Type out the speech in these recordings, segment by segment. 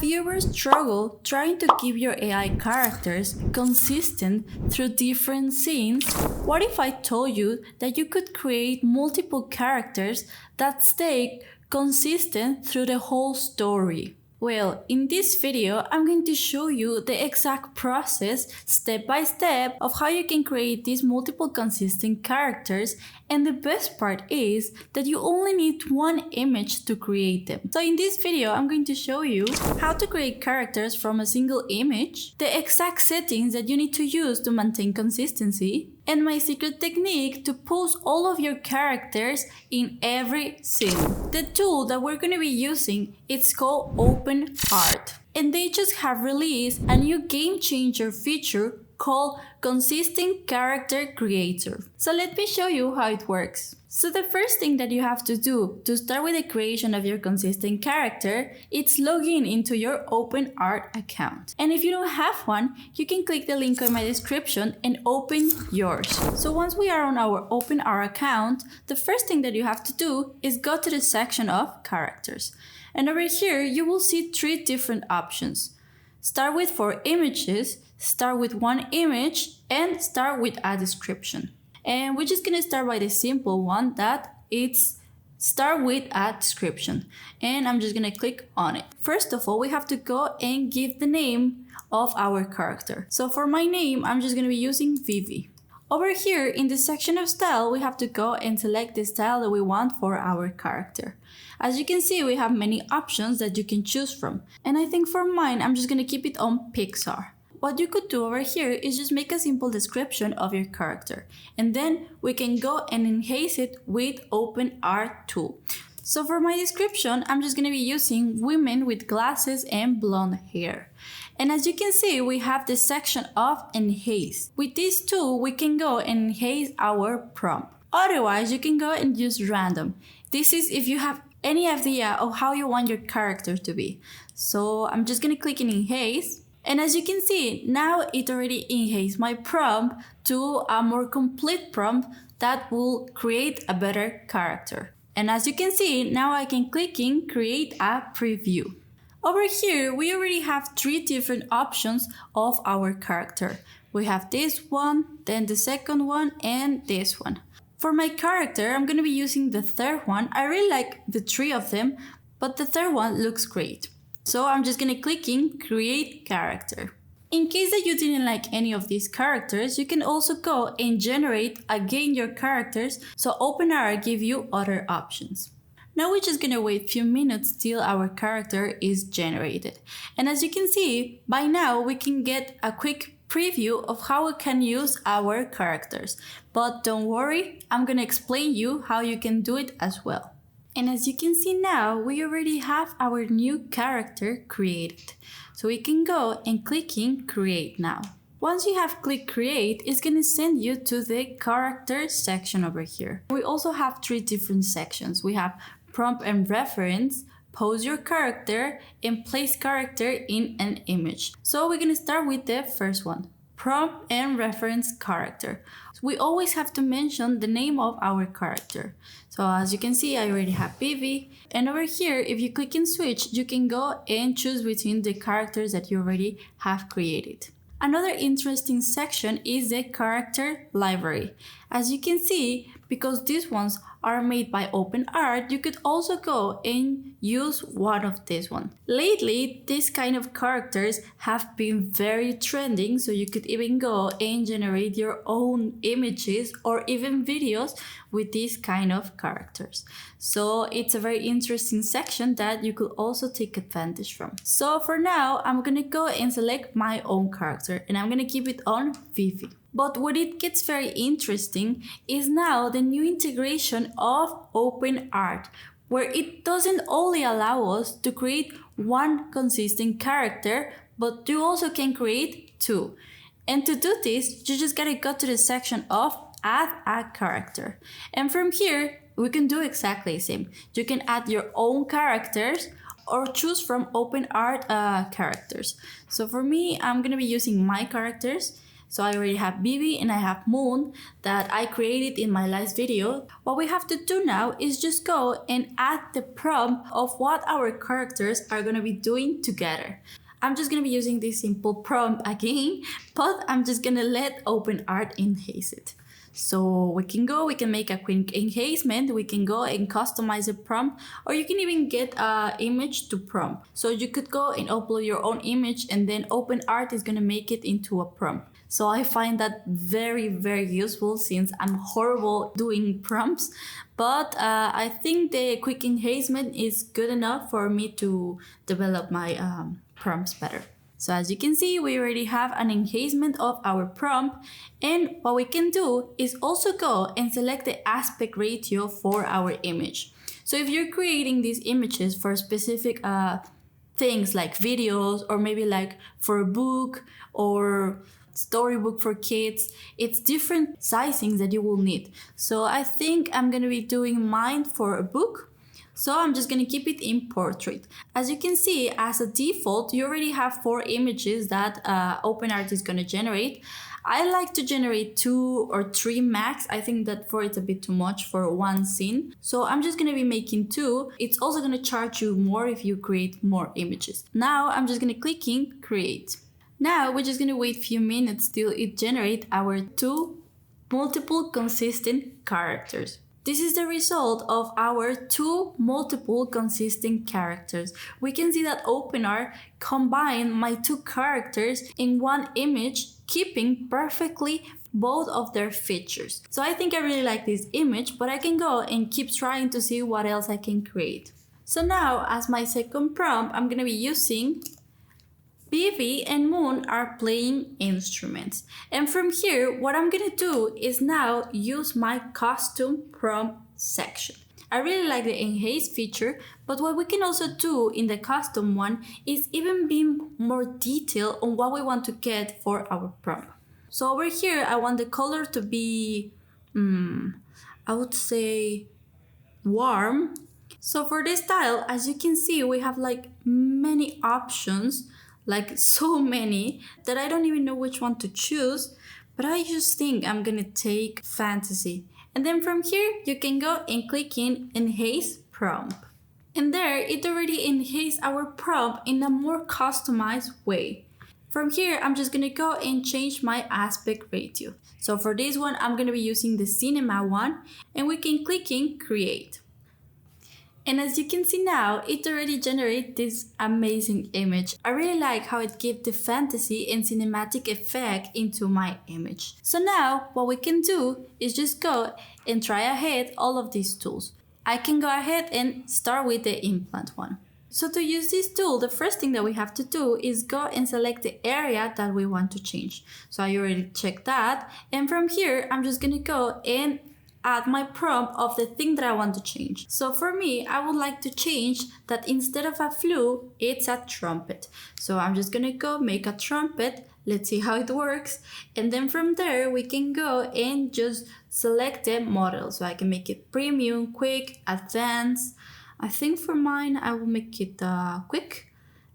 Have you ever struggled trying to keep your AI characters consistent through different scenes? What if I told you that you could create multiple characters that stay consistent through the whole story? Well, in this video, I'm going to show you the exact process, step by step, of how you can create these multiple consistent characters, and the best part is that you only need one image to create them. So in this video, I'm going to show you how to create characters from a single image, the exact settings that you need to use to maintain consistency, and my secret technique to post all of your characters in every scene. The tool that we're going to be using, it's called OpenArt, and they just have released a new game changer feature called Consistent Character Creator. So let me show you how it works. So the first thing that you have to do to start with the creation of your consistent character, it's log in into your OpenArt account. And if you don't have one, you can click the link in my description and open yours. So once we are on our OpenArt account, the first thing that you have to do is go to the section of characters. And over here, you will see three different options. Start with 4 images, start with 1 image, and start with a description. And we're just gonna start by the simple one, that it's start with a description. And I'm just gonna click on it. First of all, we have to go and give the name of our character. So for my name, I'm just gonna be using Vivi. Over here in the section of style, we have to go and select the style that we want for our character. As you can see, we have many options that you can choose from. And I think for mine, I'm just gonna keep it on Pixar. What you could do over here is just make a simple description of your character. And then we can go and enhance it with OpenArt tool. So for my description, I'm just gonna be using women with glasses and blonde hair. And as you can see, we have the section of enhance. With this tool, we can go and enhance our prompt. Otherwise, you can go and use random. This is if you have any idea of how you want your character to be. So I'm just gonna click in enhance. And as you can see, now it already enhanced my prompt to a more complete prompt that will create a better character. And as you can see, now I can click in create a preview. Over here, we already have 3 different options of our character. We have this one, then the second one, and this one. For my character, I'm going to be using the third one. I really like the 3 of them, but the third one looks great. So I'm just going to click in create character. In case that you didn't like any of these characters, you can also go and generate again your characters, so OpenArt give you other options. Now we're just gonna wait a few minutes till our character is generated. And as you can see, by now we can get a quick preview of how we can use our characters. But don't worry, I'm gonna explain you how you can do it as well. And as you can see now, we already have our new character created. So we can go and click in create now. Once you have clicked create, it's going to send you to the character section over here. We also have 3 different sections. We have prompt and reference, pose your character, and place character in an image. So we're going to start with the first one, prompt and reference character. So we always have to mention the name of our character. So as you can see, I already have Vivi. And over here, if you click in switch, you can go and choose between the characters that you already have created. Another interesting section is the character library. As you can see, because these ones are made by OpenArt, you could also go and use one of these ones. Lately, these kind of characters have been very trending, so you could even go and generate your own images or even videos with these kind of characters. So it's a very interesting section that you could also take advantage from. So for now, I'm gonna go and select my own character and I'm gonna keep it on Vivi. But what it gets very interesting is now the new integration of OpenArt, where it doesn't only allow us to create one consistent character, but you also can create 2. And to do this, you just gotta go to the section of add a character. And from here, we can do exactly the same. You can add your own characters or choose from OpenArt characters. So for me, I'm gonna be using my characters. So I already have Bibi and I have Moon that I created in my last video. What we have to do now is just go and add the prompt of what our characters are going to be doing together. I'm just going to be using this simple prompt again, but I'm just going to let OpenArt enhance it. So we can make a quick enhancement, we can go and customize a prompt, or you can even get an image to prompt. So you could go and upload your own image and then OpenArt is going to make it into a prompt. So I find that very, very useful since I'm horrible doing prompts, but I think the quick enhancement is good enough for me to develop my prompts better. So as you can see, we already have an enhancement of our prompt, and what we can do is also go and select the aspect ratio for our image. So if you're creating these images for specific things like videos, or maybe like for a book or storybook for kids, it's different sizings that you will need. So I think I'm gonna be doing mine for a book. So I'm just going to keep it in portrait. As you can see, as a default, you already have 4 images that OpenArt is going to generate. I like to generate 2 or 3 max. I think that 4 is a bit too much for one scene. So I'm just going to be making 2. It's also going to charge you more if you create more images. Now I'm just going to click in create. Now we're just going to wait a few minutes till it generates our 2 multiple consistent characters. This is the result of our 2 multiple consistent characters. We can see that OpenArt combined my 2 characters in one image, keeping perfectly both of their features. So I think I really like this image, but I can go and keep trying to see what else I can create. So now, as my second prompt, I'm gonna be using Bibi and Moon are playing instruments. And from here, what I'm gonna do is now use my custom prompt section. I really like the enhance feature, but what we can also do in the custom one is even be more detailed on what we want to get for our prompt. So over here, I want the color to be, I would say warm. So for this style, as you can see, we have like many options, like so many that I don't even know which one to choose, but I just think I'm gonna take fantasy. And then from here, you can go and click in enhance prompt. And there, it already enhanced our prompt in a more customized way. From here, I'm just gonna go and change my aspect ratio. So for this one, I'm gonna be using the cinema one, and we can click in create. And as you can see now, it already generated this amazing image. I really like how it gives the fantasy and cinematic effect into my image. So now what we can do is just go and try ahead all of these tools. I can go ahead and start with the implant one. So to use this tool, the first thing that we have to do is go and select the area that we want to change. So I already checked that. And from here, I'm just gonna go and add my prompt of the thing that I want to change. So for me, I would like to change that instead of a flute, it's a trumpet. So I'm just gonna go make a trumpet. Let's see how it works. And then from there, we can go and just select the model. So I can make it premium, quick, advanced. I think for mine, I will make it quick.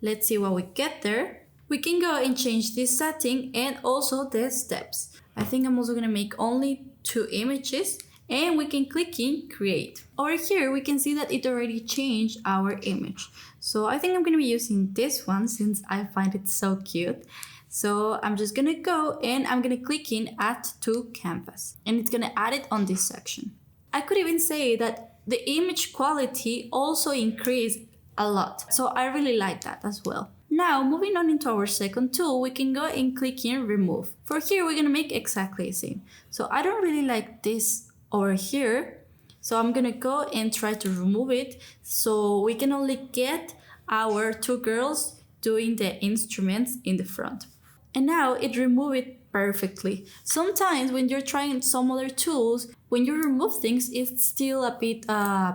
Let's see what we get there. We can go and change this setting and also the steps. I think I'm also gonna make only 2 images. And we can click in create. Over here, we can see that it already changed our image. So I think I'm gonna be using this one since I find it so cute. So I'm just gonna go and I'm gonna click in add to canvas. And it's gonna add it on this section. I could even say that the image quality also increased a lot. So I really like that as well. Now, moving on into our second tool, we can go and click in remove. For here, we're gonna make exactly the same. So I don't really like this over here, so I'm gonna go and try to remove it so we can only get our 2 girls doing the instruments in the front. And now it removed it perfectly. Sometimes when you're trying some other tools, when you remove things, it's still a bit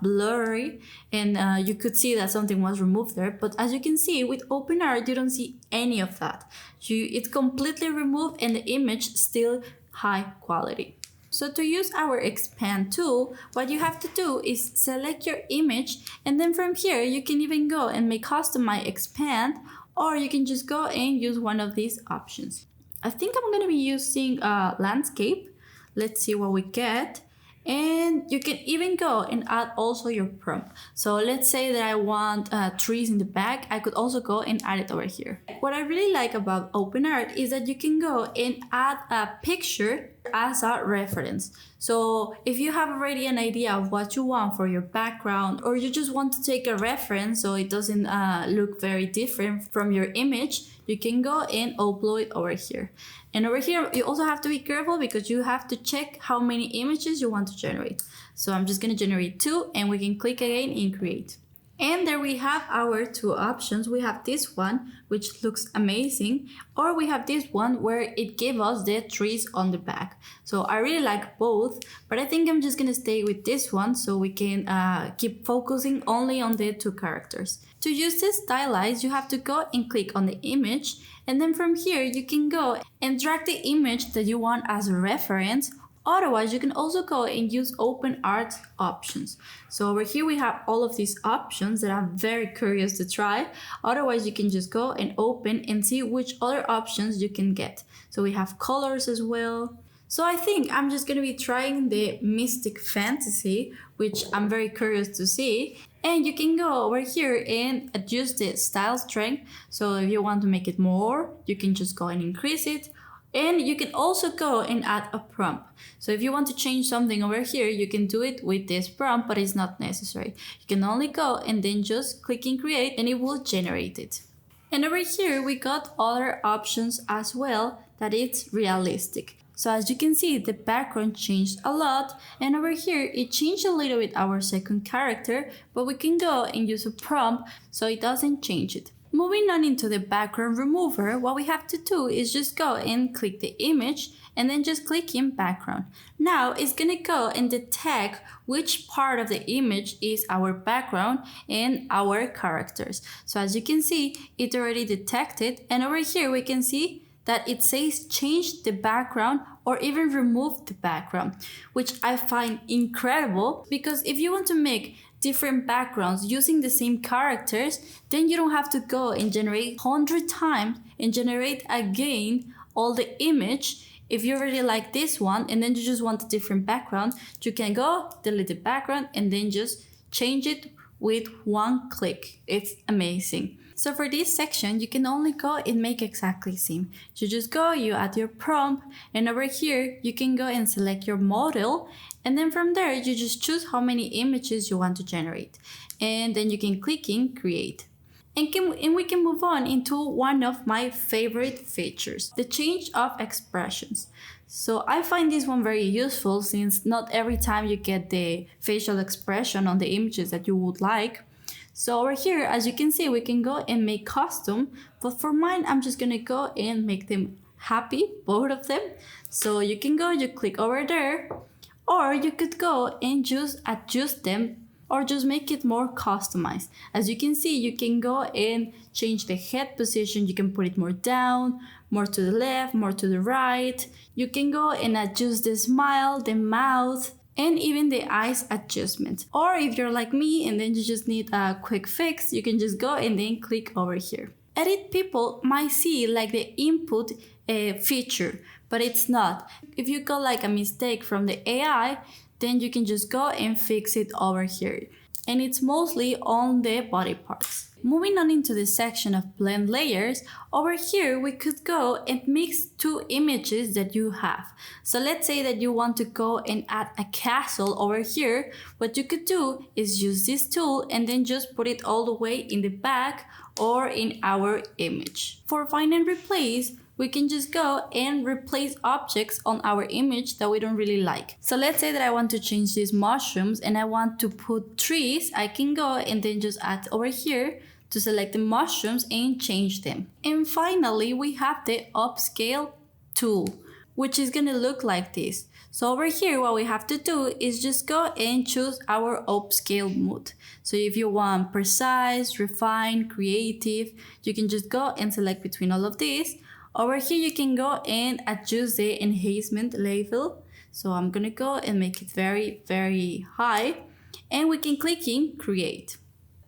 blurry and you could see that something was removed there. But as you can see with OpenArt, you don't see any of that. It's completely removed and the image still high quality. So to use our expand tool, what you have to do is select your image, and then from here you can even go and make custom my expand, or you can just go and use one of these options. I think I'm going to be using landscape. Let's see what we get. And you can even go and add also your prompt. So let's say that I want trees in the back. I could also go and add it over here. What I really like about OpenArt is that you can go and add a picture as a reference. So if you have already an idea of what you want for your background, or you just want to take a reference so it doesn't look very different from your image, you can go and upload it over here. And over here, you also have to be careful because you have to check how many images you want to generate. So I'm just going to generate 2 and we can click again and create. And there we have our 2 options. We have this one, which looks amazing, or we have this one where it gave us the trees on the back. So I really like both, but I think I'm just gonna stay with this one so we can keep focusing only on the 2 characters. To use this stylize, you have to go and click on the image, and then from here you can go and drag the image that you want as a reference. Otherwise, you can also go and use OpenArt options. So over here we have all of these options that I'm very curious to try. Otherwise, you can just go and open and see which other options you can get. So we have colors as well. So I think I'm just going to be trying the Mystic Fantasy, which I'm very curious to see. And you can go over here and adjust the style strength. So if you want to make it more, you can just go and increase it. And you can also go and add a prompt. So if you want to change something over here, you can do it with this prompt, but it's not necessary. You can only go and then just click and create and it will generate it. And over here, we got other options as well that it's realistic. So as you can see, the background changed a lot, and over here it changed a little bit our second character, but we can go and use a prompt so it doesn't change it. Moving on into the background remover, what we have to do is just go and click the image and then just click in background. Now it's gonna go and detect which part of the image is our background and our characters. So as you can see, it already detected, and over here we can see that it says change the background or even remove the background, which I find incredible, because if you want to make different backgrounds using the same characters, then you don't have to go and generate 100 times and generate again all the image. If you already like this one and then you just want a different background, you can go delete the background and then just change it with one click. It's amazing. So for this section, you can only go and make exactly the same. You just go, you add your prompt, and over here, you can go and select your model. And then from there, you just choose how many images you want to generate. And then you can click in create. And we can move on into one of my favorite features, the change of expressions. So I find this one very useful, since not every time you get the facial expression on the images that you would like. So over here, as you can see, we can go and make custom, but for mine, I'm just gonna go and make them happy, both of them. So you can go, you click over there, or you could go and just adjust them or just make it more customized. As you can see, you can go and change the head position. You can put it more down, more to the left, more to the right. You can go and adjust the smile, the mouth, and even the eyes adjustment. Or if you're like me and then you just need a quick fix, you can just go and then click over here. Edit people might see like the input feature, but it's not. If you got like a mistake from the AI, then you can just go and fix it over here. And it's mostly on the body parts. Moving on into the section of blend layers, over here we could go and mix 2 images that you have. So let's say that you want to go and add a castle over here. What you could do is use this tool and then just put it all the way in the back or in our image. For find and replace, we can just go and replace objects on our image that we don't really like. So let's say that I want to change these mushrooms and I want to put trees. I can go and then just add over here to select the mushrooms and change them. And finally, we have the upscale tool, which is gonna look like this. So over here, what we have to do is just go and choose our upscale mode. So if you want precise, refined, creative, you can just go and select between all of these. Over here, you can go and adjust the enhancement level. So I'm gonna go and make it very, very high. And we can click in create.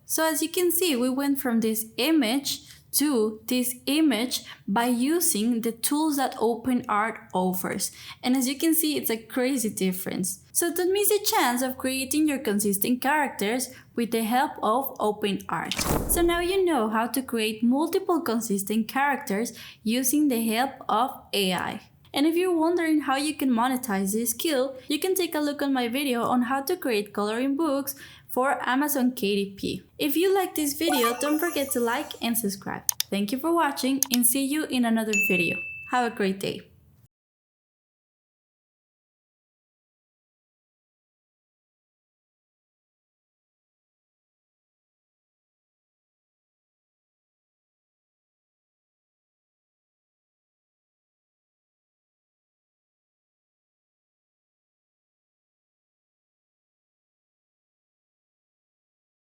So as you can see, we went from this image to this image by using the tools that OpenArt offers. And as you can see, it's a crazy difference. So that means a chance of creating your consistent characters with the help of OpenArt. So now you know how to create multiple consistent characters using the help of AI. And if you're wondering how you can monetize this skill, you can take a look on my video on how to create coloring books for Amazon KDP. If you like this video, don't forget to like and subscribe. Thank you for watching and see you in another video. Have a great day.